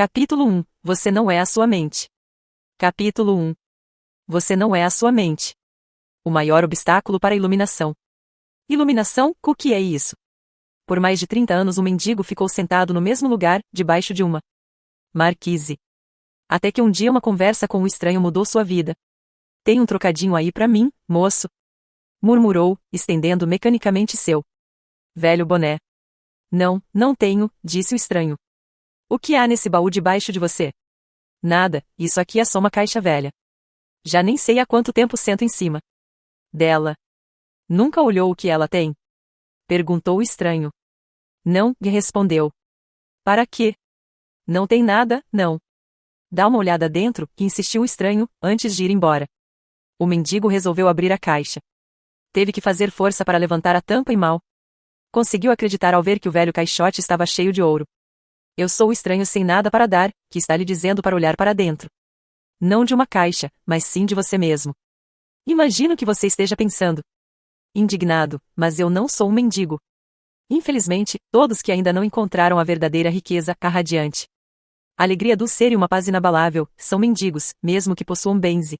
Capítulo 1. Você não é a sua mente. Capítulo 1. Você não é a sua mente. O maior obstáculo para a iluminação. Iluminação, o que é isso? Por mais de 30 anos um mendigo ficou sentado no mesmo lugar, debaixo de uma marquise. Até que um dia uma conversa com um estranho mudou sua vida. Tem um trocadinho aí pra mim, moço? Murmurou, estendendo mecanicamente seu velho boné. Não, não tenho, disse o estranho. O que há nesse baú debaixo de você? Nada, isso aqui é só uma caixa velha. Já nem sei há quanto tempo sento em cima dela. Nunca olhou o que ela tem? Perguntou o estranho. Não, lhe respondeu. Para quê? Não tem nada, não. Dá uma olhada dentro, insistiu o estranho, antes de ir embora. O mendigo resolveu abrir a caixa. Teve que fazer força para levantar a tampa e mal conseguiu acreditar ao ver que o velho caixote estava cheio de ouro. Eu sou o estranho sem nada para dar, que está lhe dizendo para olhar para dentro. Não de uma caixa, mas sim de você mesmo. Imagino que você esteja pensando. Indignado, mas eu não sou um mendigo. Infelizmente, todos que ainda não encontraram a verdadeira riqueza, a radiante alegria do ser e uma paz inabalável, são mendigos, mesmo que possuam bens e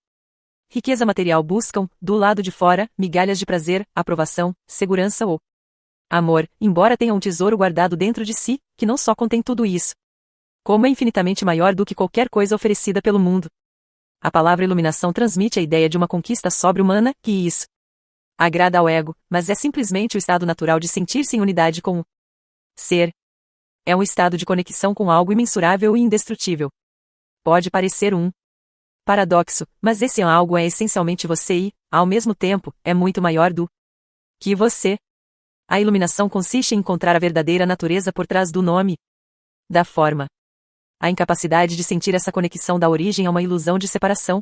riqueza material buscam, do lado de fora, migalhas de prazer, aprovação, segurança ou amor, embora tenham um tesouro guardado dentro de si, que não só contém tudo isso, como é infinitamente maior do que qualquer coisa oferecida pelo mundo. A palavra iluminação transmite a ideia de uma conquista sobre-humana, e isso agrada ao ego, mas é simplesmente o estado natural de sentir-se em unidade com o ser. É um estado de conexão com algo imensurável e indestrutível. Pode parecer um paradoxo, mas esse algo é essencialmente você e, ao mesmo tempo, é muito maior do que você. A iluminação consiste em encontrar a verdadeira natureza por trás do nome, da forma. A incapacidade de sentir essa conexão dá origem a uma ilusão de separação,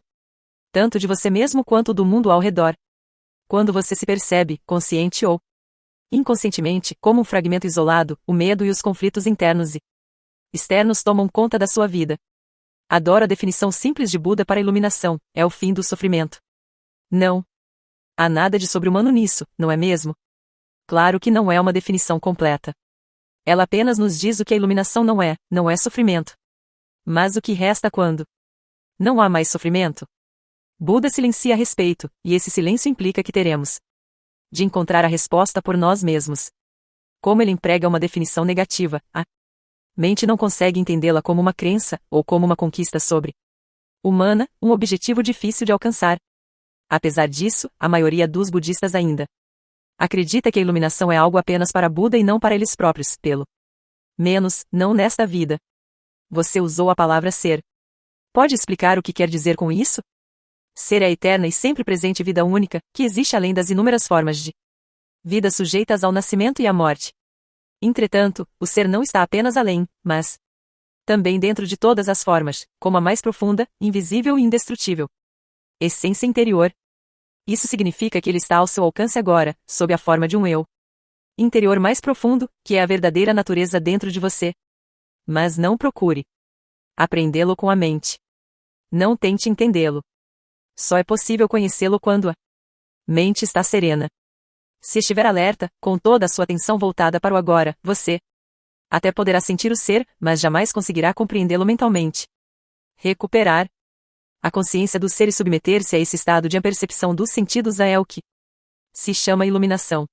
tanto de você mesmo quanto do mundo ao redor. Quando você se percebe, consciente ou inconscientemente, como um fragmento isolado, o medo e os conflitos internos e externos tomam conta da sua vida. Adoro a definição simples de Buda para a iluminação, é o fim do sofrimento. Não há nada de sobre-humano nisso, não é mesmo? Claro que não é uma definição completa. Ela apenas nos diz o que a iluminação não é sofrimento. Mas o que resta quando não há mais sofrimento? Buda silencia a respeito, e esse silêncio implica que teremos de encontrar a resposta por nós mesmos. Como ele emprega uma definição negativa, a mente não consegue entendê-la como uma crença, ou como uma conquista sobre-humana, um objetivo difícil de alcançar. Apesar disso, a maioria dos budistas ainda acredita que a iluminação é algo apenas para Buda e não para eles próprios, pelo menos, não nesta vida. Você usou a palavra ser. Pode explicar o que quer dizer com isso? Ser é a eterna e sempre presente vida única, que existe além das inúmeras formas de vida sujeitas ao nascimento e à morte. Entretanto, o ser não está apenas além, mas também dentro de todas as formas, como a mais profunda, invisível e indestrutível essência interior. Isso significa que ele está ao seu alcance agora, sob a forma de um eu interior mais profundo, que é a verdadeira natureza dentro de você. Mas não procure aprendê-lo com a mente. Não tente entendê-lo. Só é possível conhecê-lo quando a mente está serena. Se estiver alerta, com toda a sua atenção voltada para o agora, você até poderá sentir o ser, mas jamais conseguirá compreendê-lo mentalmente. Recuperar a consciência do ser e submeter-se a esse estado de apercepção dos sentidos é o que se chama iluminação.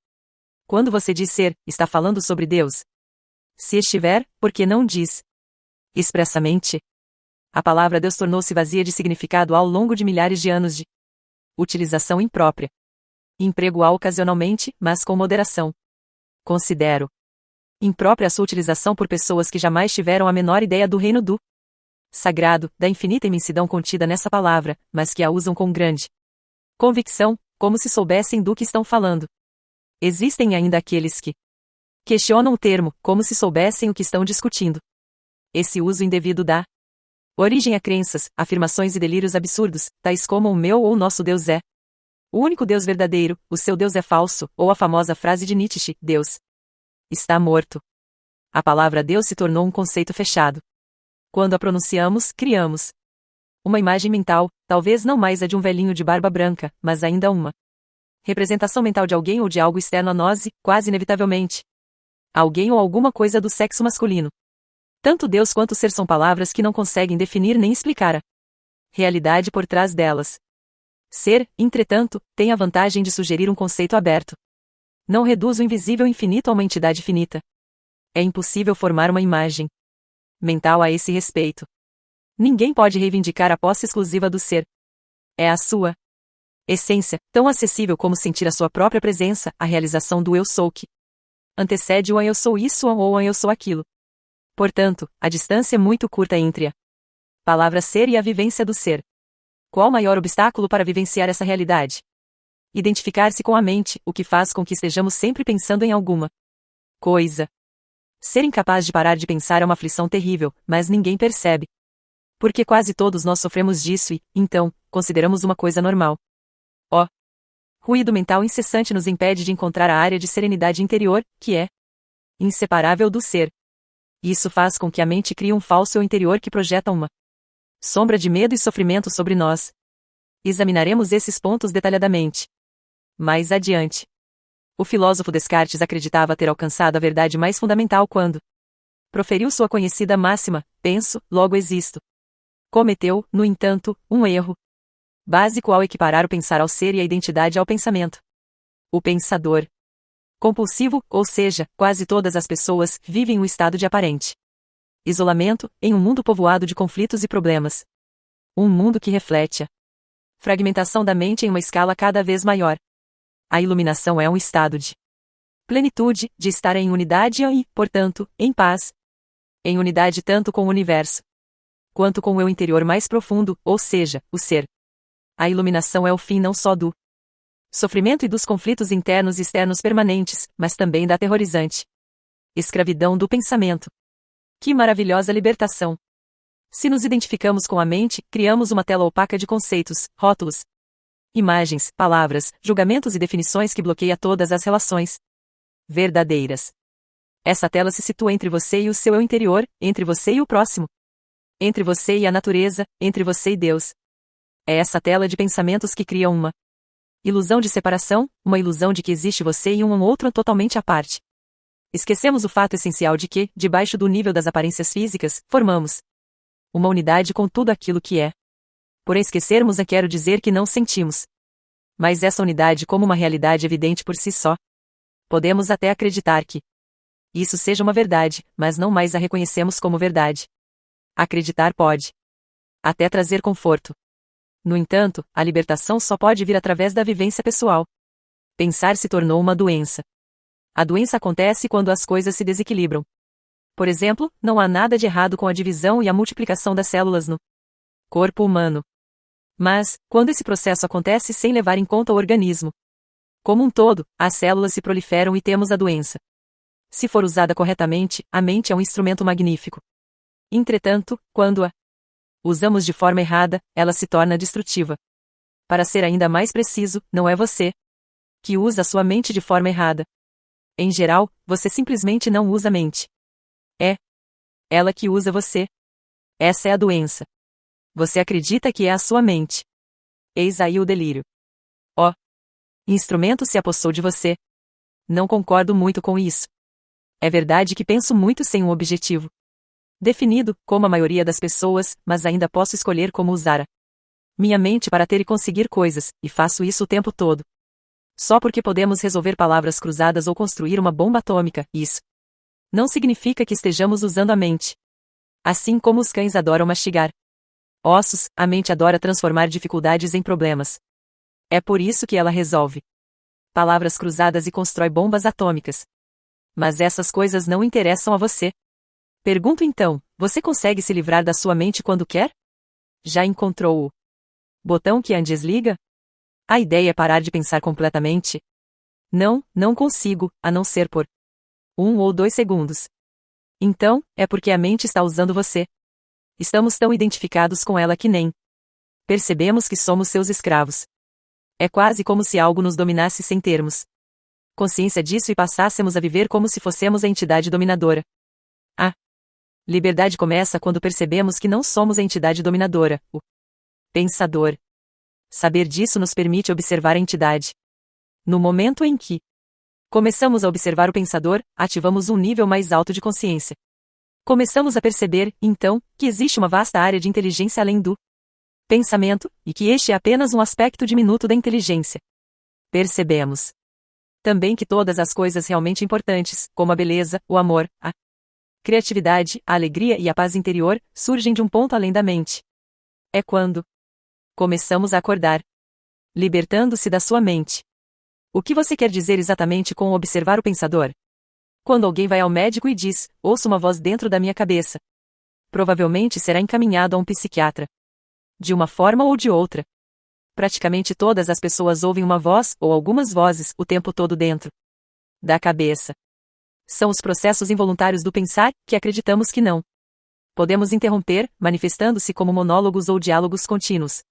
Quando você diz ser, está falando sobre Deus? Se estiver, por que não diz expressamente? A palavra Deus tornou-se vazia de significado ao longo de milhares de anos de utilização imprópria. Emprego-a ocasionalmente, mas com moderação. Considero imprópria a sua utilização por pessoas que jamais tiveram a menor ideia do reino do sagrado, da infinita imensidão contida nessa palavra, mas que a usam com grande convicção, como se soubessem do que estão falando. Existem ainda aqueles que questionam o termo, como se soubessem o que estão discutindo. Esse uso indevido dá origem a crenças, afirmações e delírios absurdos, tais como o meu ou o nosso Deus é o único Deus verdadeiro, o seu Deus é falso, ou a famosa frase de Nietzsche, Deus está morto. A palavra Deus se tornou um conceito fechado. Quando a pronunciamos, criamos uma imagem mental, talvez não mais a de um velhinho de barba branca, mas ainda uma representação mental de alguém ou de algo externo a nós e, quase inevitavelmente, alguém ou alguma coisa do sexo masculino. Tanto Deus quanto o ser são palavras que não conseguem definir nem explicar a realidade por trás delas. Ser, entretanto, tem a vantagem de sugerir um conceito aberto. Não reduz o invisível infinito a uma entidade finita. É impossível formar uma imagem mental a esse respeito. Ninguém pode reivindicar a posse exclusiva do ser. É a sua essência, tão acessível como sentir a sua própria presença, a realização do eu sou que antecede o eu sou isso ou eu sou aquilo. Portanto, a distância é muito curta entre a palavra ser e a vivência do ser. Qual o maior obstáculo para vivenciar essa realidade? Identificar-se com a mente, o que faz com que estejamos sempre pensando em alguma coisa. Ser incapaz de parar de pensar é uma aflição terrível, mas ninguém percebe. Porque quase todos nós sofremos disso e, então, consideramos uma coisa normal. O ruído mental incessante nos impede de encontrar a área de serenidade interior, que é inseparável do ser. Isso faz com que a mente crie um falso eu interior que projeta uma sombra de medo e sofrimento sobre nós. Examinaremos esses pontos detalhadamente mais adiante. O filósofo Descartes acreditava ter alcançado a verdade mais fundamental quando proferiu sua conhecida máxima: penso, logo existo. Cometeu, no entanto, um erro básico ao equiparar o pensar ao ser e a identidade ao pensamento. O pensador compulsivo, ou seja, quase todas as pessoas, vivem um estado de aparente isolamento, em um mundo povoado de conflitos e problemas. Um mundo que reflete a fragmentação da mente em uma escala cada vez maior. A iluminação é um estado de plenitude, de estar em unidade e, portanto, em paz. Em unidade tanto com o universo, quanto com o eu interior mais profundo, ou seja, o ser. A iluminação é o fim não só do sofrimento e dos conflitos internos e externos permanentes, mas também da aterrorizante escravidão do pensamento. Que maravilhosa libertação! Se nos identificamos com a mente, criamos uma tela opaca de conceitos, rótulos, imagens, palavras, julgamentos e definições que bloqueia todas as relações verdadeiras. Essa tela se situa entre você e o seu eu interior, entre você e o próximo, entre você e a natureza, entre você e Deus. É essa tela de pensamentos que cria uma ilusão de separação, uma ilusão de que existe você e um outro totalmente à parte. Esquecemos o fato essencial de que, debaixo do nível das aparências físicas, formamos uma unidade com tudo aquilo que é. Porém, esquecermos quero dizer que não sentimos. Mas essa unidade como uma realidade evidente por si só. Podemos até acreditar que isso seja uma verdade, mas não mais a reconhecemos como verdade. Acreditar pode até trazer conforto. No entanto, a libertação só pode vir através da vivência pessoal. Pensar se tornou uma doença. A doença acontece quando as coisas se desequilibram. Por exemplo, não há nada de errado com a divisão e a multiplicação das células no corpo humano. Mas, quando esse processo acontece sem levar em conta o organismo como um todo, as células se proliferam e temos a doença. Se for usada corretamente, a mente é um instrumento magnífico. Entretanto, quando a usamos de forma errada, ela se torna destrutiva. Para ser ainda mais preciso, não é você que usa a sua mente de forma errada. Em geral, você simplesmente não usa a mente. É ela que usa você. Essa é a doença. Você acredita que é a sua mente. Eis aí o delírio. O instrumento se apossou de você. Não concordo muito com isso. É verdade que penso muito sem um objetivo definido, como a maioria das pessoas, mas ainda posso escolher como usar a minha mente para ter e conseguir coisas, e faço isso o tempo todo. Só porque podemos resolver palavras cruzadas ou construir uma bomba atômica, isso não significa que estejamos usando a mente. Assim como os cães adoram mastigar ossos, a mente adora transformar dificuldades em problemas. É por isso que ela resolve palavras cruzadas e constrói bombas atômicas. Mas essas coisas não interessam a você. Pergunto então, você consegue se livrar da sua mente quando quer? Já encontrou o botão que a desliga? A ideia é parar de pensar completamente. Não, não consigo, a não ser por 1 ou 2 segundos. Então, é porque a mente está usando você. Estamos tão identificados com ela que nem percebemos que somos seus escravos. É quase como se algo nos dominasse sem termos consciência disso e passássemos a viver como se fossemos a entidade dominadora. A liberdade começa quando percebemos que não somos a entidade dominadora, o pensador. Saber disso nos permite observar a entidade. No momento em que começamos a observar o pensador, ativamos um nível mais alto de consciência. Começamos a perceber, então, que existe uma vasta área de inteligência além do pensamento, e que este é apenas um aspecto diminuto da inteligência. Percebemos também que todas as coisas realmente importantes, como a beleza, o amor, a criatividade, a alegria e a paz interior, surgem de um ponto além da mente. É quando começamos a acordar, libertando-se da sua mente. O que você quer dizer exatamente com observar o pensador? Quando alguém vai ao médico e diz, ouço uma voz dentro da minha cabeça. Provavelmente será encaminhado a um psiquiatra. De uma forma ou de outra. Praticamente todas as pessoas ouvem uma voz, ou algumas vozes, o tempo todo dentro da cabeça. São os processos involuntários do pensar, que acreditamos que não podemos interromper, manifestando-se como monólogos ou diálogos contínuos.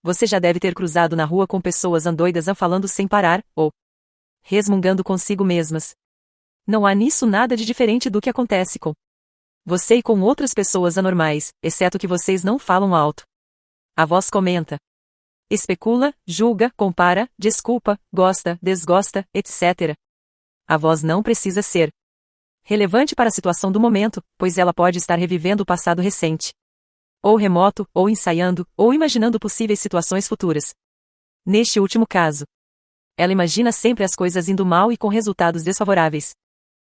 Você já deve ter cruzado na rua com pessoas andoidas falando sem parar, ou resmungando consigo mesmas. Não há nisso nada de diferente do que acontece com você e com outras pessoas anormais, exceto que vocês não falam alto. A voz comenta, especula, julga, compara, desculpa, gosta, desgosta, etc. A voz não precisa ser relevante para a situação do momento, pois ela pode estar revivendo o passado recente, ou remoto, ou ensaiando, ou imaginando possíveis situações futuras. Neste último caso, ela imagina sempre as coisas indo mal e com resultados desfavoráveis.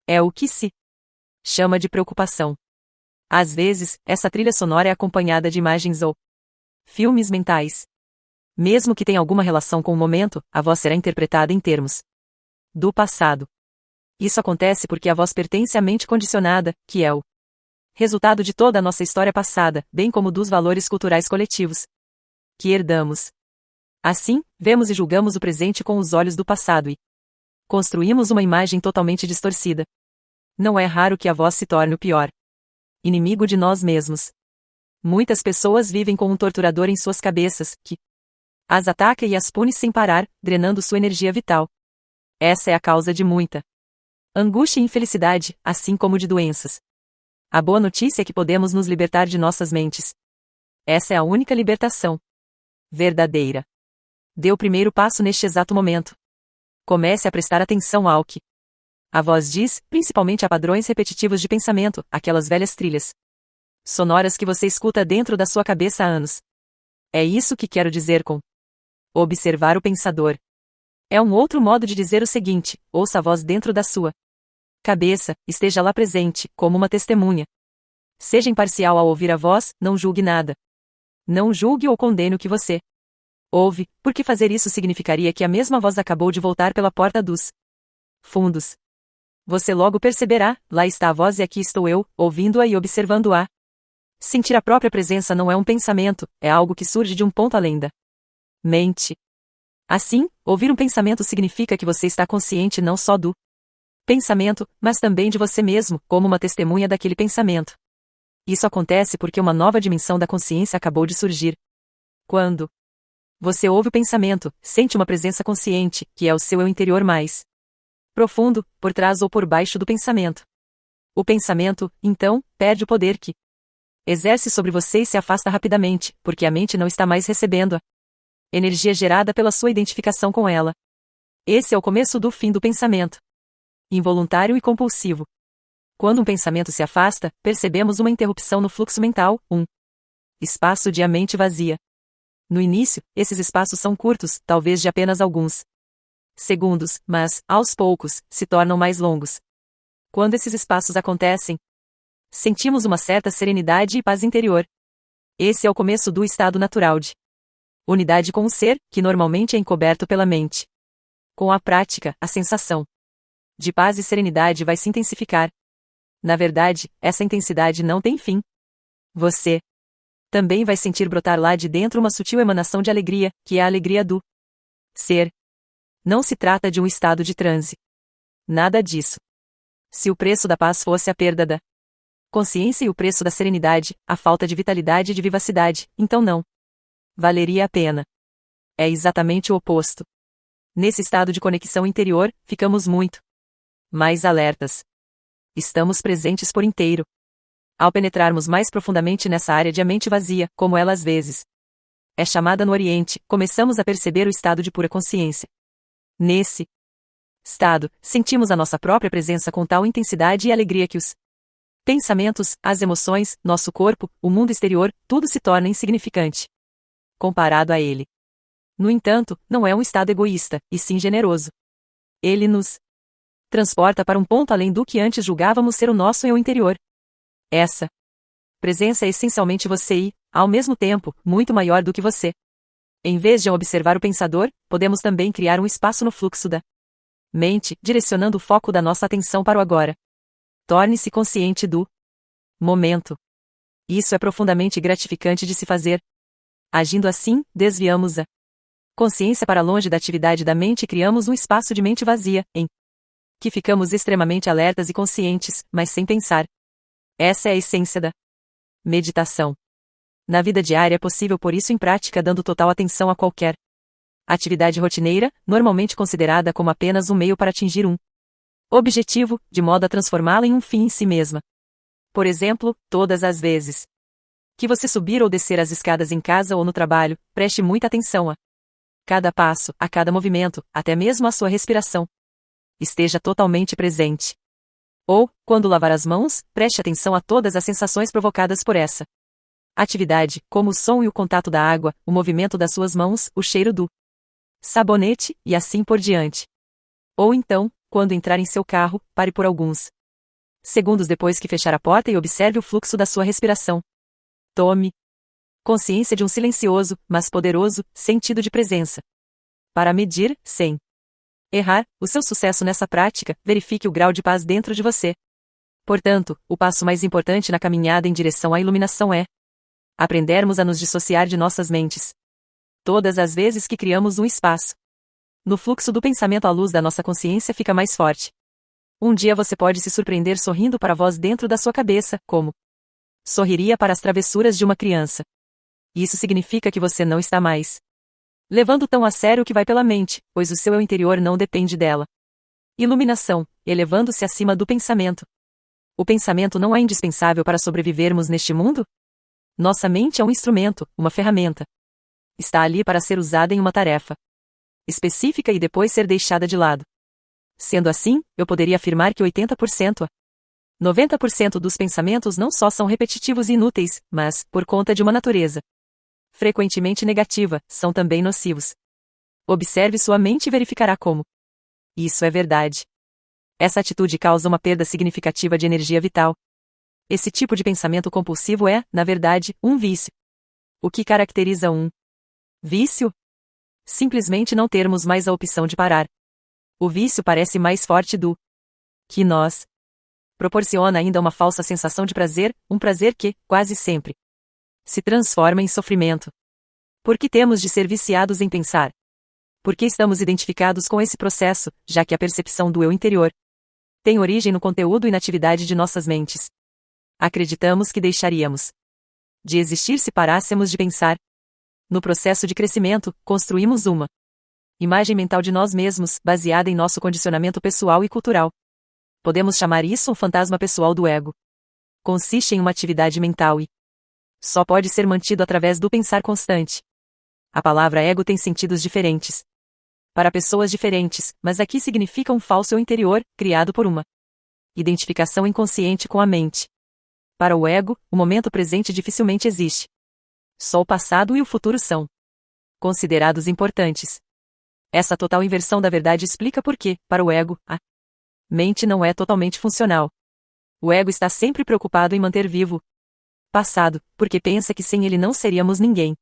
É o que se chama de preocupação. Às vezes, essa trilha sonora é acompanhada de imagens ou filmes mentais. Mesmo que tenha alguma relação com o momento, a voz será interpretada em termos do passado. Isso acontece porque a voz pertence à mente condicionada, que é o resultado de toda a nossa história passada, bem como dos valores culturais coletivos que herdamos. Assim, vemos e julgamos o presente com os olhos do passado e construímos uma imagem totalmente distorcida. Não é raro que a voz se torne o pior inimigo de nós mesmos. Muitas pessoas vivem com um torturador em suas cabeças, que as ataca e as pune sem parar, drenando sua energia vital. Essa é a causa de muita angústia e infelicidade, assim como de doenças. A boa notícia é que podemos nos libertar de nossas mentes. Essa é a única libertação verdadeira. Dê o primeiro passo neste exato momento. Comece a prestar atenção ao que a voz diz, principalmente a padrões repetitivos de pensamento, aquelas velhas trilhas sonoras que você escuta dentro da sua cabeça há anos. É isso que quero dizer com observar o pensador. É um outro modo de dizer o seguinte: ouça a voz dentro da sua cabeça, esteja lá presente, como uma testemunha. Seja imparcial ao ouvir a voz, não julgue nada. Não julgue ou condene o que você ouve, porque fazer isso significaria que a mesma voz acabou de voltar pela porta dos fundos. Você logo perceberá, lá está a voz e aqui estou eu, ouvindo-a e observando-a. Sentir a própria presença não é um pensamento, é algo que surge de um ponto além da mente. Assim, ouvir um pensamento significa que você está consciente não só do pensamento, mas também de você mesmo, como uma testemunha daquele pensamento. Isso acontece porque uma nova dimensão da consciência acabou de surgir. Quando você ouve o pensamento, sente uma presença consciente, que é o seu eu interior mais profundo, por trás ou por baixo do pensamento. O pensamento, então, perde o poder que exerce sobre você e se afasta rapidamente, porque a mente não está mais recebendo a energia gerada pela sua identificação com ela. Esse é o começo do fim do pensamento involuntário e compulsivo. Quando um pensamento se afasta, percebemos uma interrupção no fluxo mental, um espaço de a mente vazia. No início, esses espaços são curtos, talvez de apenas alguns segundos, mas, aos poucos, se tornam mais longos. Quando esses espaços acontecem, sentimos uma certa serenidade e paz interior. Esse é o começo do estado natural de unidade com o ser, que normalmente é encoberto pela mente. Com a prática, a sensação de paz e serenidade vai se intensificar. Na verdade, essa intensidade não tem fim. Você também vai sentir brotar lá de dentro uma sutil emanação de alegria, que é a alegria do ser. Não se trata de um estado de transe. Nada disso. Se o preço da paz fosse a perda da consciência e o preço da serenidade, a falta de vitalidade e de vivacidade, então não valeria a pena. É exatamente o oposto. Nesse estado de conexão interior, ficamos muito mais alertas. Estamos presentes por inteiro. Ao penetrarmos mais profundamente nessa área de a mente vazia, como ela às vezes é chamada no Oriente, começamos a perceber o estado de pura consciência. Nesse estado, sentimos a nossa própria presença com tal intensidade e alegria que os Pensamentos, as emoções, nosso corpo, o mundo exterior, tudo se torna insignificante comparado a ele. No entanto, não é um estado egoísta, e sim generoso. Ele nos transporta para um ponto além do que antes julgávamos ser o nosso eu interior. Essa presença é essencialmente você e, ao mesmo tempo, muito maior do que você. Em vez de observar o pensador, podemos também criar um espaço no fluxo da mente, direcionando o foco da nossa atenção para o agora. Torne-se consciente do momento. Isso é profundamente gratificante de se fazer. Agindo assim, desviamos a consciência para longe da atividade da mente e criamos um espaço de mente vazia, em que ficamos extremamente alertas e conscientes, mas sem pensar. Essa é a essência da meditação. Na vida diária é possível pôr isso em prática dando total atenção a qualquer atividade rotineira, normalmente considerada como apenas um meio para atingir um objetivo, de modo a transformá-la em um fim em si mesma. Por exemplo, todas as vezes que você subir ou descer as escadas em casa ou no trabalho, preste muita atenção a cada passo, a cada movimento, até mesmo a sua respiração. Esteja totalmente presente. Ou, quando lavar as mãos, preste atenção a todas as sensações provocadas por essa atividade, como o som e o contato da água, o movimento das suas mãos, o cheiro do sabonete, e assim por diante. Ou então, quando entrar em seu carro, pare por alguns segundos depois que fechar a porta e observe o fluxo da sua respiração. Tome consciência de um silencioso, mas poderoso, sentido de presença. Para medir, sem errar, o seu sucesso nessa prática, verifique o grau de paz dentro de você. Portanto, o passo mais importante na caminhada em direção à iluminação é aprendermos a nos dissociar de nossas mentes. Todas as vezes que criamos um espaço no fluxo do pensamento, a luz da nossa consciência fica mais forte. Um dia você pode se surpreender sorrindo para a voz dentro da sua cabeça, como sorriria para as travessuras de uma criança. Isso significa que você não está mais levando tão a sério o que vai pela mente, pois o seu eu interior não depende dela. Iluminação, elevando-se acima do pensamento. O pensamento não é indispensável para sobrevivermos neste mundo? Nossa mente é um instrumento, uma ferramenta. Está ali para ser usada em uma tarefa específica e depois ser deixada de lado. Sendo assim, eu poderia afirmar que 80% a 90% dos pensamentos não só são repetitivos e inúteis, mas, por conta de uma natureza frequentemente negativa, são também nocivos. Observe sua mente e verificará como isso é verdade. Essa atitude causa uma perda significativa de energia vital. Esse tipo de pensamento compulsivo é, na verdade, um vício. O que caracteriza um vício? Simplesmente não termos mais a opção de parar. O vício parece mais forte do que nós. Proporciona ainda uma falsa sensação de prazer, um prazer que, quase sempre, se transforma em sofrimento. Por que temos de ser viciados em pensar? Porque estamos identificados com esse processo, já que a percepção do eu interior tem origem no conteúdo e na atividade de nossas mentes. Acreditamos que deixaríamos de existir se parássemos de pensar. No processo de crescimento, construímos uma imagem mental de nós mesmos, baseada em nosso condicionamento pessoal e cultural. Podemos chamar isso um fantasma pessoal do ego. Consiste em uma atividade mental e só pode ser mantido através do pensar constante. A palavra ego tem sentidos diferentes para pessoas diferentes, mas aqui significa um falso eu interior, criado por uma identificação inconsciente com a mente. Para o ego, o momento presente dificilmente existe. Só o passado e o futuro são considerados importantes. Essa total inversão da verdade explica por que, para o ego, a mente não é totalmente funcional. O ego está sempre preocupado em manter vivo passado, porque pensa que sem ele não seríamos ninguém.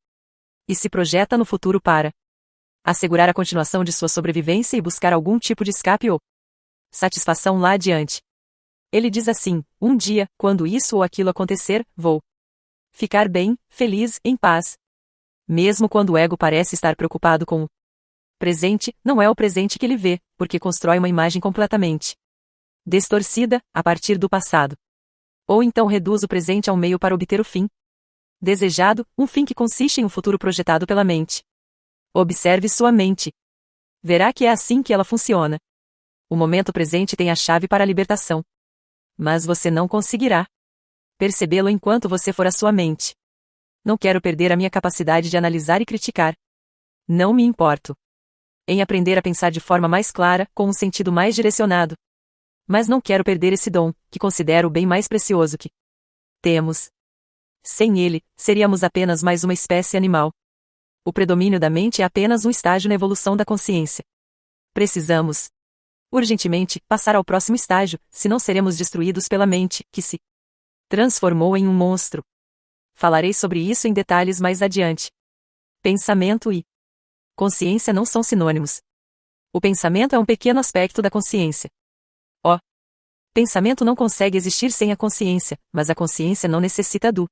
E se projeta no futuro para assegurar a continuação de sua sobrevivência e buscar algum tipo de escape ou satisfação lá adiante. Ele diz assim: um dia, quando isso ou aquilo acontecer, vou ficar bem, feliz, em paz. Mesmo quando o ego parece estar preocupado com o presente, não é o presente que ele vê, porque constrói uma imagem completamente distorcida, a partir do passado. Ou então reduz o presente ao meio para obter o fim desejado, um fim que consiste em um futuro projetado pela mente. Observe sua mente. Verá que é assim que ela funciona. O momento presente tem a chave para a libertação. Mas você não conseguirá percebê-lo enquanto você for a sua mente. Não quero perder a minha capacidade de analisar e criticar. Não me importo em aprender a pensar de forma mais clara, com um sentido mais direcionado. Mas não quero perder esse dom, que considero o bem mais precioso que temos. Sem ele, seríamos apenas mais uma espécie animal. O predomínio da mente é apenas um estágio na evolução da consciência. Precisamos, urgentemente, passar ao próximo estágio, senão seremos destruídos pela mente, que se transformou em um monstro. Falarei sobre isso em detalhes mais adiante. Pensamento e consciência não são sinônimos. O pensamento é um pequeno aspecto da consciência. O pensamento não consegue existir sem a consciência, mas a consciência não necessita do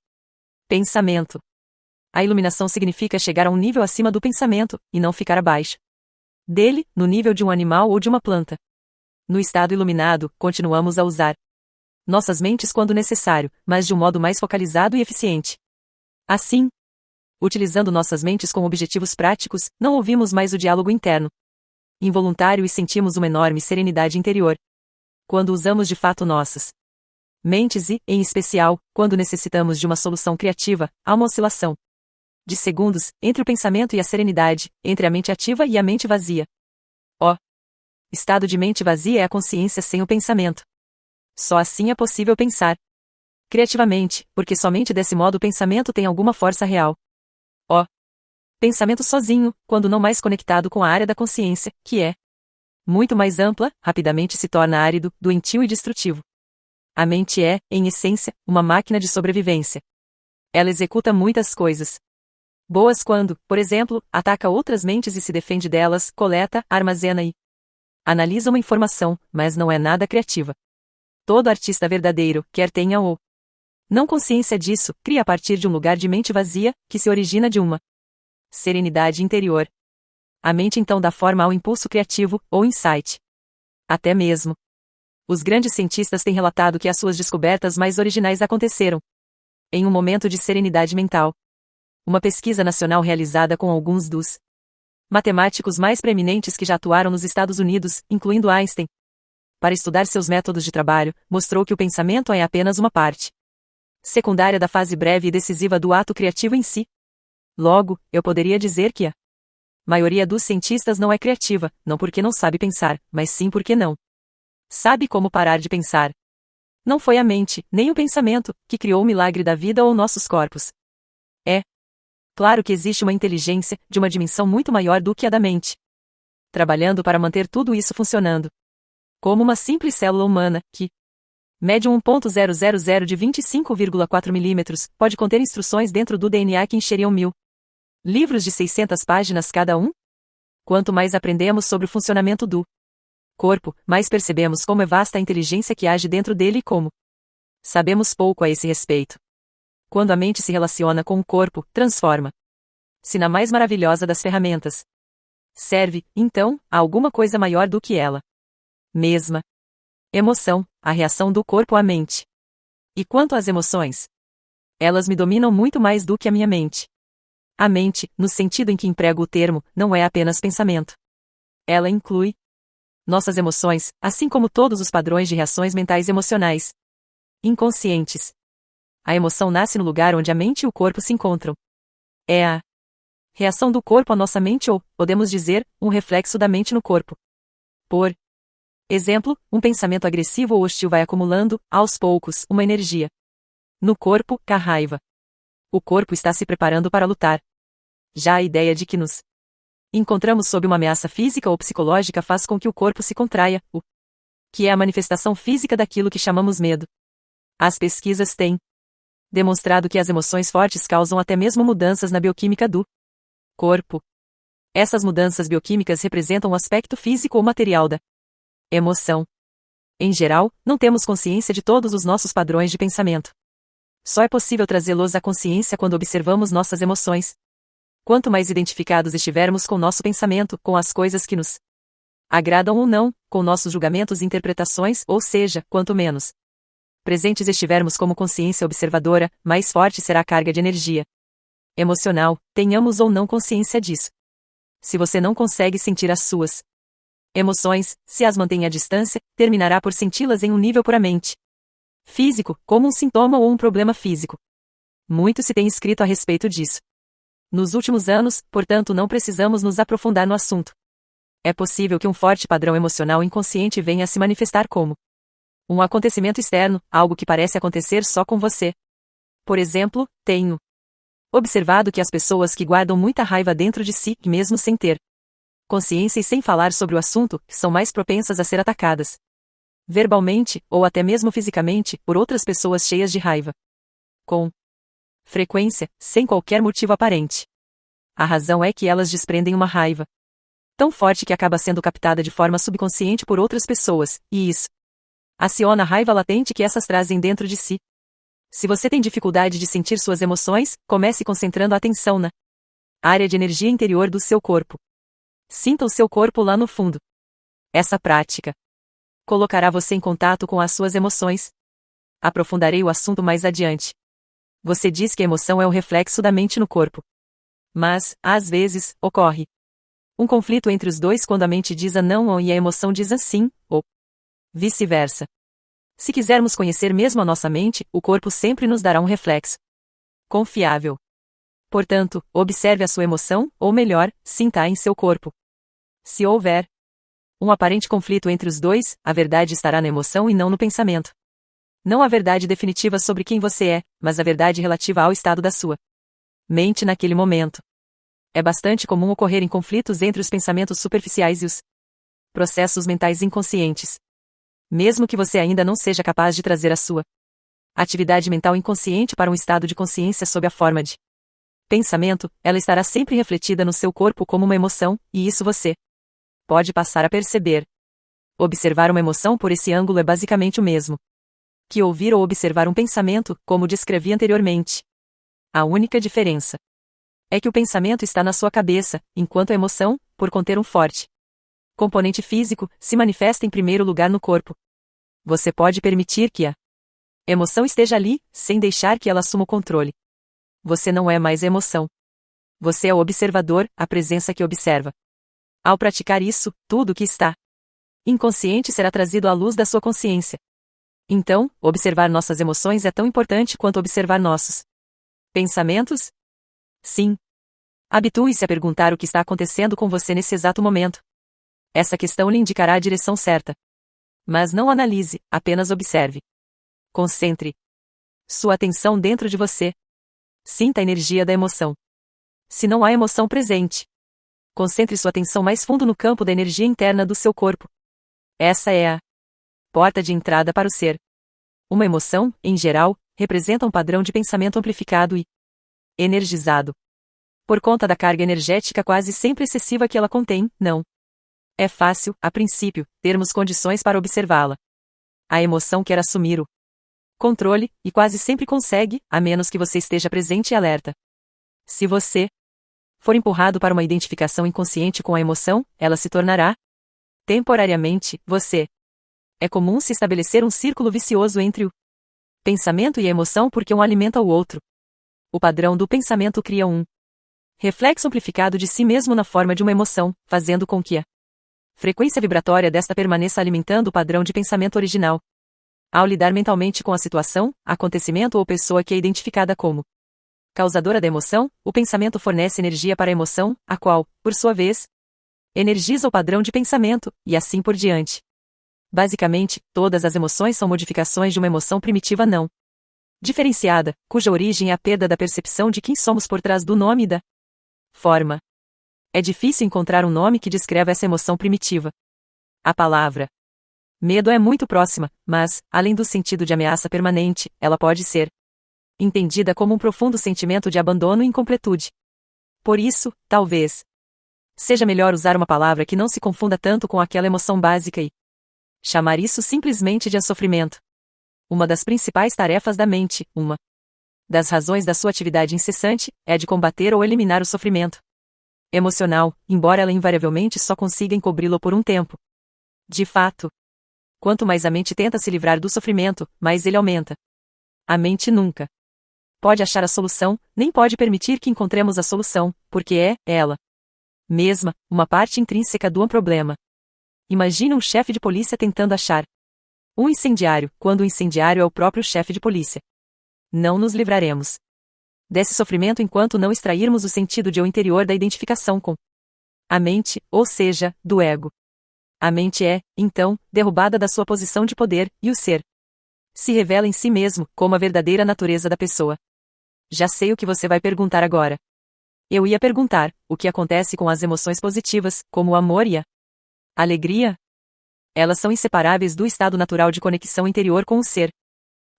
pensamento. A iluminação significa chegar a um nível acima do pensamento, e não ficar abaixo dele, no nível de um animal ou de uma planta. No estado iluminado, continuamos a usar nossas mentes quando necessário, mas de um modo mais focalizado e eficiente. Assim, utilizando nossas mentes com objetivos práticos, não ouvimos mais o diálogo interno involuntário e sentimos uma enorme serenidade interior. Quando usamos de fato nossas mentes e, em especial, quando necessitamos de uma solução criativa, há uma oscilação de segundos entre o pensamento e a serenidade, entre a mente ativa e a mente vazia. O estado de mente vazia é a consciência sem o pensamento. Só assim é possível pensar criativamente, porque somente desse modo o pensamento tem alguma força real. O pensamento sozinho, quando não mais conectado com a área da consciência, que é muito mais ampla, rapidamente se torna árido, doentio e destrutivo. A mente é, em essência, uma máquina de sobrevivência. Ela executa muitas coisas boas quando, por exemplo, ataca outras mentes e se defende delas, coleta, armazena e analisa uma informação, mas não é nada criativa. Todo artista verdadeiro, quer tenha ou não consciência disso, cria a partir de um lugar de mente vazia, que se origina de uma serenidade interior. A mente então dá forma ao impulso criativo, ou insight. Até mesmo os grandes cientistas têm relatado que as suas descobertas mais originais aconteceram em um momento de serenidade mental. Uma pesquisa nacional realizada com alguns dos matemáticos mais preeminentes que já atuaram nos Estados Unidos, incluindo Einstein, para estudar seus métodos de trabalho, mostrou que o pensamento é apenas uma parte secundária da fase breve e decisiva do ato criativo em si. Logo, eu poderia dizer que a maioria dos cientistas não é criativa, não porque não sabe pensar, mas sim porque não sabe como parar de pensar. Não foi a mente, nem o pensamento, que criou o milagre da vida ou nossos corpos. É claro que existe uma inteligência, de uma dimensão muito maior do que a da mente, trabalhando para manter tudo isso funcionando. Como uma simples célula humana, que mede 1.000 de 25,4 milímetros, pode conter instruções dentro do DNA que encheriam 1000 livros de 600 páginas cada um? Quanto mais aprendemos sobre o funcionamento do corpo, mais percebemos como é vasta a inteligência que age dentro dele e como sabemos pouco a esse respeito. Quando a mente se relaciona com o corpo, transforma-se na mais maravilhosa das ferramentas. Serve, então, a alguma coisa maior do que ela mesma. Emoção, a reação do corpo à mente. E quanto às emoções? Elas me dominam muito mais do que a minha mente. A mente, no sentido em que emprego o termo, não é apenas pensamento. Ela inclui nossas emoções, assim como todos os padrões de reações mentais emocionais inconscientes. A emoção nasce no lugar onde a mente e o corpo se encontram. É a reação do corpo à nossa mente ou, podemos dizer, um reflexo da mente no corpo. Por exemplo, um pensamento agressivo ou hostil vai acumulando, aos poucos, uma energia no corpo, a raiva. O corpo está se preparando para lutar. Já a ideia de que nos encontramos sob uma ameaça física ou psicológica faz com que o corpo se contraia, o que é a manifestação física daquilo que chamamos medo. As pesquisas têm demonstrado que as emoções fortes causam até mesmo mudanças na bioquímica do corpo. Essas mudanças bioquímicas representam o aspecto físico ou material da emoção. Em geral, não temos consciência de todos os nossos padrões de pensamento. Só é possível trazê-los à consciência quando observamos nossas emoções. Quanto mais identificados estivermos com nosso pensamento, com as coisas que nos agradam ou não, com nossos julgamentos e interpretações, ou seja, quanto menos presentes estivermos como consciência observadora, mais forte será a carga de energia emocional, tenhamos ou não consciência disso. Se você não consegue sentir as suas emoções, se as mantém à distância, terminará por senti-las em um nível puramente físico, como um sintoma ou um problema físico. Muito se tem escrito a respeito disso nos últimos anos, portanto não precisamos nos aprofundar no assunto. É possível que um forte padrão emocional inconsciente venha a se manifestar como Um acontecimento externo, algo que parece acontecer só com você. Por exemplo, tenho observado que as pessoas que guardam muita raiva dentro de si, mesmo sem ter consciência e sem falar sobre o assunto, são mais propensas a ser atacadas verbalmente, ou até mesmo fisicamente, por outras pessoas cheias de raiva. Com frequência, sem qualquer motivo aparente. A razão é que elas desprendem uma raiva tão forte que acaba sendo captada de forma subconsciente por outras pessoas, e isso aciona a raiva latente que essas trazem dentro de si. Se você tem dificuldade de sentir suas emoções, comece concentrando a atenção na área de energia interior do seu corpo. Sinta o seu corpo lá no fundo. Essa prática colocará você em contato com as suas emoções. Aprofundarei o assunto mais adiante. Você diz que a emoção é o reflexo da mente no corpo. Mas, às vezes, ocorre um conflito entre os dois quando a mente diz a não e a emoção diz a sim, ou vice-versa. Se quisermos conhecer mesmo a nossa mente, o corpo sempre nos dará um reflexo confiável. Portanto, observe a sua emoção, ou melhor, sinta-a em seu corpo. Se houver um aparente conflito entre os dois, a verdade estará na emoção e não no pensamento. Não a verdade definitiva sobre quem você é, mas a verdade relativa ao estado da sua mente naquele momento. É bastante comum ocorrerem conflitos entre os pensamentos superficiais e os processos mentais inconscientes. Mesmo que você ainda não seja capaz de trazer a sua atividade mental inconsciente para um estado de consciência sob a forma de pensamento, ela estará sempre refletida no seu corpo como uma emoção, e isso você pode passar a perceber. Observar uma emoção por esse ângulo é basicamente o mesmo que ouvir ou observar um pensamento, como descrevi anteriormente. A única diferença é que o pensamento está na sua cabeça, enquanto a emoção, por conter um forte componente físico, se manifesta em primeiro lugar no corpo. Você pode permitir que a emoção esteja ali, sem deixar que ela assuma o controle. Você não é mais a emoção. Você é o observador, a presença que observa. Ao praticar isso, tudo o que está inconsciente será trazido à luz da sua consciência. Então, observar nossas emoções é tão importante quanto observar nossos pensamentos? Sim. Habitue-se a perguntar o que está acontecendo com você nesse exato momento. Essa questão lhe indicará a direção certa. Mas não analise, apenas observe. Concentre sua atenção dentro de você. Sinta a energia da emoção. Se não há emoção presente, concentre sua atenção mais fundo no campo da energia interna do seu corpo. Essa é a porta de entrada para o ser. Uma emoção, em geral, representa um padrão de pensamento amplificado e energizado. Por conta da carga energética quase sempre excessiva que ela contém, não é fácil, a princípio, termos condições para observá-la. A emoção quer assumir o controle, e quase sempre consegue, a menos que você esteja presente e alerta. Se você for empurrado para uma identificação inconsciente com a emoção, ela se tornará temporariamente você. É comum se estabelecer um círculo vicioso entre o pensamento e a emoção porque um alimenta o outro. O padrão do pensamento cria um reflexo amplificado de si mesmo na forma de uma emoção, fazendo com que a frequência vibratória desta permaneça alimentando o padrão de pensamento original. Ao lidar mentalmente com a situação, acontecimento ou pessoa que é identificada como causadora da emoção, o pensamento fornece energia para a emoção, a qual, por sua vez, energiza o padrão de pensamento, e assim por diante. Basicamente, todas as emoções são modificações de uma emoção primitiva não diferenciada, cuja origem é a perda da percepção de quem somos por trás do nome e da forma. É difícil encontrar um nome que descreva essa emoção primitiva. A palavra medo é muito próxima, mas, além do sentido de ameaça permanente, ela pode ser entendida como um profundo sentimento de abandono e incompletude. Por isso, talvez seja melhor usar uma palavra que não se confunda tanto com aquela emoção básica e chamar isso simplesmente de sofrimento. Uma das principais tarefas da mente, uma das razões da sua atividade incessante, é de combater ou eliminar o sofrimento emocional, embora ela invariavelmente só consiga encobri-lo por um tempo. De fato, quanto mais a mente tenta se livrar do sofrimento, mais ele aumenta. A mente nunca pode achar a solução, nem pode permitir que encontremos a solução, porque é, ela mesma, uma parte intrínseca do problema. Imagine um chefe de polícia tentando achar um incendiário, quando o incendiário é o próprio chefe de polícia. Não nos livraremos desse sofrimento enquanto não extrairmos o sentido de eu interior da identificação com a mente, ou seja, do ego. A mente é, então, derrubada da sua posição de poder, e o ser se revela em si mesmo, como a verdadeira natureza da pessoa. Já sei o que você vai perguntar agora. Eu ia perguntar, o que acontece com as emoções positivas, como o amor e a alegria? Elas são inseparáveis do estado natural de conexão interior com o ser.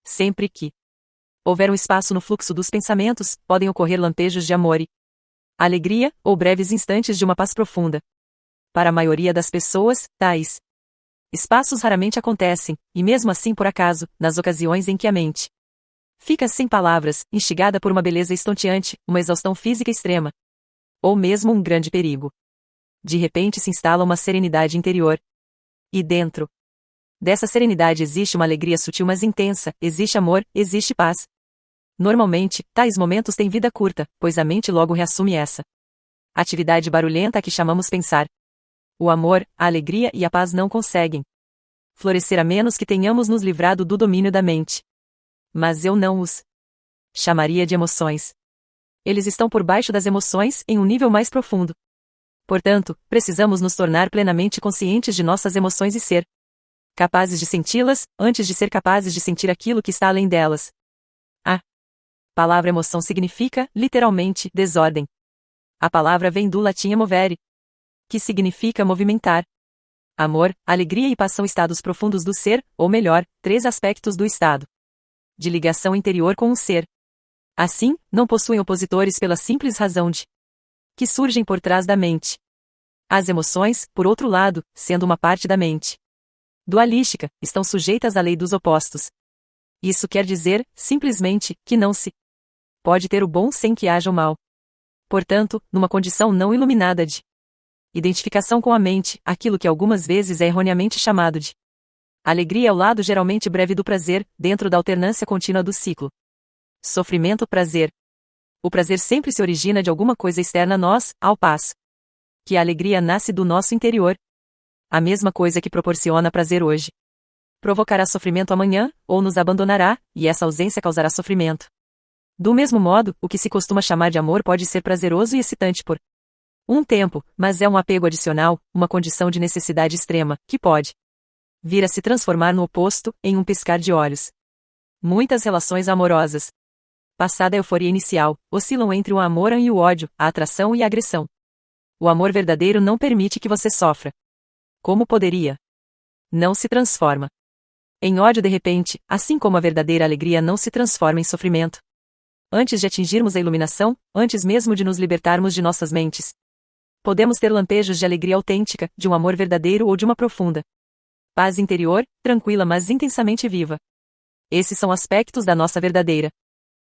Sempre que houver um espaço no fluxo dos pensamentos, podem ocorrer lampejos de amor e alegria, ou breves instantes de uma paz profunda. Para a maioria das pessoas, tais espaços raramente acontecem, e mesmo assim por acaso, nas ocasiões em que a mente fica sem palavras, instigada por uma beleza estonteante, uma exaustão física extrema, ou mesmo um grande perigo. De repente se instala uma serenidade interior. E dentro dessa serenidade existe uma alegria sutil mas intensa, existe amor, existe paz. Normalmente, tais momentos têm vida curta, pois a mente logo reassume essa atividade barulhenta a que chamamos pensar. O amor, a alegria e a paz não conseguem florescer a menos que tenhamos nos livrado do domínio da mente. Mas eu não os chamaria de emoções. Eles estão por baixo das emoções, em um nível mais profundo. Portanto, precisamos nos tornar plenamente conscientes de nossas emoções e ser capazes de senti-las, antes de ser capazes de sentir aquilo que está além delas. A palavra emoção significa, literalmente, desordem. A palavra vem do latim emovere, que significa movimentar. Amor, alegria e paz são estados profundos do ser, ou melhor, 3 aspectos do estado de ligação interior com o ser. Assim, não possuem opositores pela simples razão de que surgem por trás da mente. As emoções, por outro lado, sendo uma parte da mente dualística, estão sujeitas à lei dos opostos. Isso quer dizer, simplesmente, que não se pode ter o bom sem que haja o mal. Portanto, numa condição não iluminada de identificação com a mente, aquilo que algumas vezes é erroneamente chamado de alegria é o lado geralmente breve do prazer, dentro da alternância contínua do ciclo. Sofrimento-prazer. O prazer sempre se origina de alguma coisa externa a nós, ao passo que a alegria nasce do nosso interior. A mesma coisa que proporciona prazer hoje provocará sofrimento amanhã, ou nos abandonará, e essa ausência causará sofrimento. Do mesmo modo, o que se costuma chamar de amor pode ser prazeroso e excitante por um tempo, mas é um apego adicional, uma condição de necessidade extrema, que pode vir a se transformar no oposto, em um piscar de olhos. Muitas relações amorosas, passada a euforia inicial, oscilam entre o amor e o ódio, a atração e a agressão. O amor verdadeiro não permite que você sofra. Como poderia? Não se transforma em ódio de repente, assim como a verdadeira alegria não se transforma em sofrimento. Antes de atingirmos a iluminação, antes mesmo de nos libertarmos de nossas mentes, podemos ter lampejos de alegria autêntica, de um amor verdadeiro ou de uma profunda paz interior, tranquila mas intensamente viva. Esses são aspectos da nossa verdadeira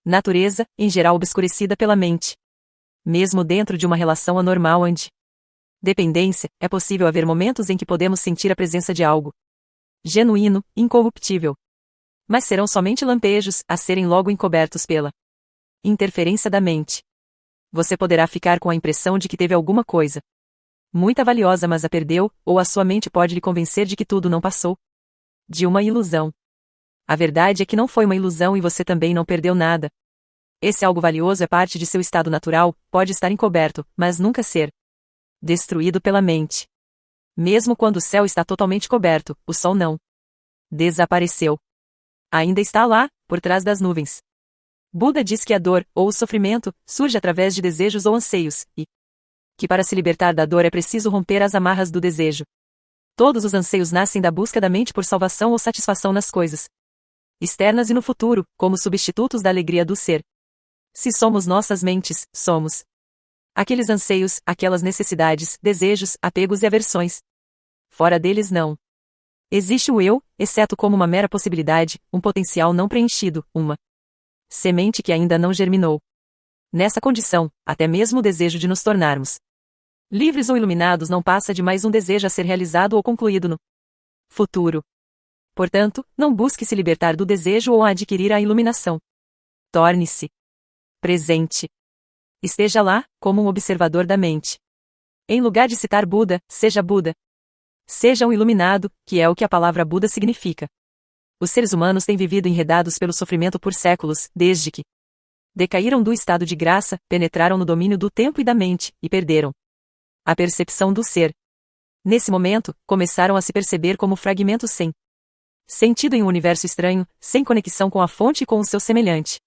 natureza, em geral obscurecida pela mente. Mesmo dentro de uma relação anormal onde dependência, é possível haver momentos em que podemos sentir a presença de algo genuíno, incorruptível. Mas serão somente lampejos, a serem logo encobertos pela interferência da mente. Você poderá ficar com a impressão de que teve alguma coisa muito valiosa mas a perdeu, ou a sua mente pode lhe convencer de que tudo não passou de uma ilusão. A verdade é que não foi uma ilusão e você também não perdeu nada. Esse algo valioso é parte de seu estado natural, pode estar encoberto, mas nunca ser destruído pela mente. Mesmo quando o céu está totalmente coberto, o sol não desapareceu. Ainda está lá, por trás das nuvens. Buda diz que a dor, ou o sofrimento, surge através de desejos ou anseios, e que para se libertar da dor é preciso romper as amarras do desejo. Todos os anseios nascem da busca da mente por salvação ou satisfação nas coisas externas e no futuro, como substitutos da alegria do ser. Se somos nossas mentes, somos aqueles anseios, aquelas necessidades, desejos, apegos e aversões. Fora deles não existe o eu, exceto como uma mera possibilidade, um potencial não preenchido, uma semente que ainda não germinou. Nessa condição, até mesmo o desejo de nos tornarmos livres ou iluminados não passa de mais um desejo a ser realizado ou concluído no futuro. Portanto, não busque se libertar do desejo ou adquirir a iluminação. Torne-se presente. Esteja lá, como um observador da mente. Em lugar de citar Buda, seja Buda. Seja um iluminado, que é o que a palavra Buda significa. Os seres humanos têm vivido enredados pelo sofrimento por séculos, desde que decaíram do estado de graça, penetraram no domínio do tempo e da mente, e perderam a percepção do ser. Nesse momento, começaram a se perceber como fragmentos sem sentido em um universo estranho, sem conexão com a fonte e com o seu semelhante.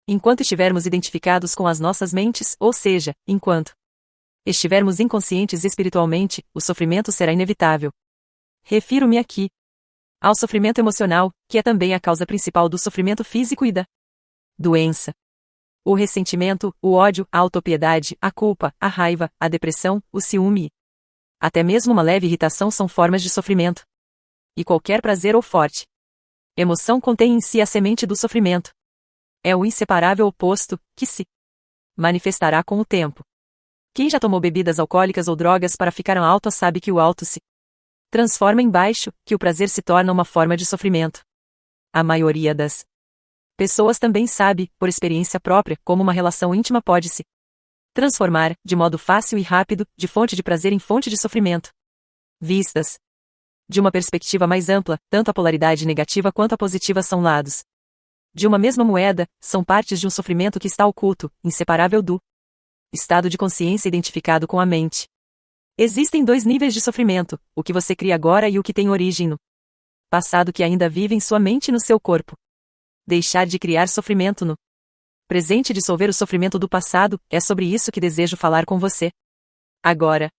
Enquanto estivermos identificados com as nossas mentes, ou seja, enquanto estivermos inconscientes espiritualmente, o sofrimento será inevitável. Refiro-me aqui ao sofrimento emocional, que é também a causa principal do sofrimento físico e da doença. O ressentimento, o ódio, a autopiedade, a culpa, a raiva, a depressão, o ciúme e até mesmo uma leve irritação são formas de sofrimento. E qualquer prazer ou forte emoção contém em si a semente do sofrimento. É o inseparável oposto, que se manifestará com o tempo. Quem já tomou bebidas alcoólicas ou drogas para ficar alto sabe que o alto se transforma em baixo, que o prazer se torna uma forma de sofrimento. A maioria das pessoas também sabe, por experiência própria, como uma relação íntima pode se transformar, de modo fácil e rápido, de fonte de prazer em fonte de sofrimento. Vistas de uma perspectiva mais ampla, tanto a polaridade negativa quanto a positiva são lados de uma mesma moeda, são partes de um sofrimento que está oculto, inseparável do estado de consciência identificado com a mente. Existem dois níveis de sofrimento, o que você cria agora e o que tem origem no passado que ainda vive em sua mente e no seu corpo. Deixar de criar sofrimento no presente e dissolver o sofrimento do passado, é sobre isso que desejo falar com você agora.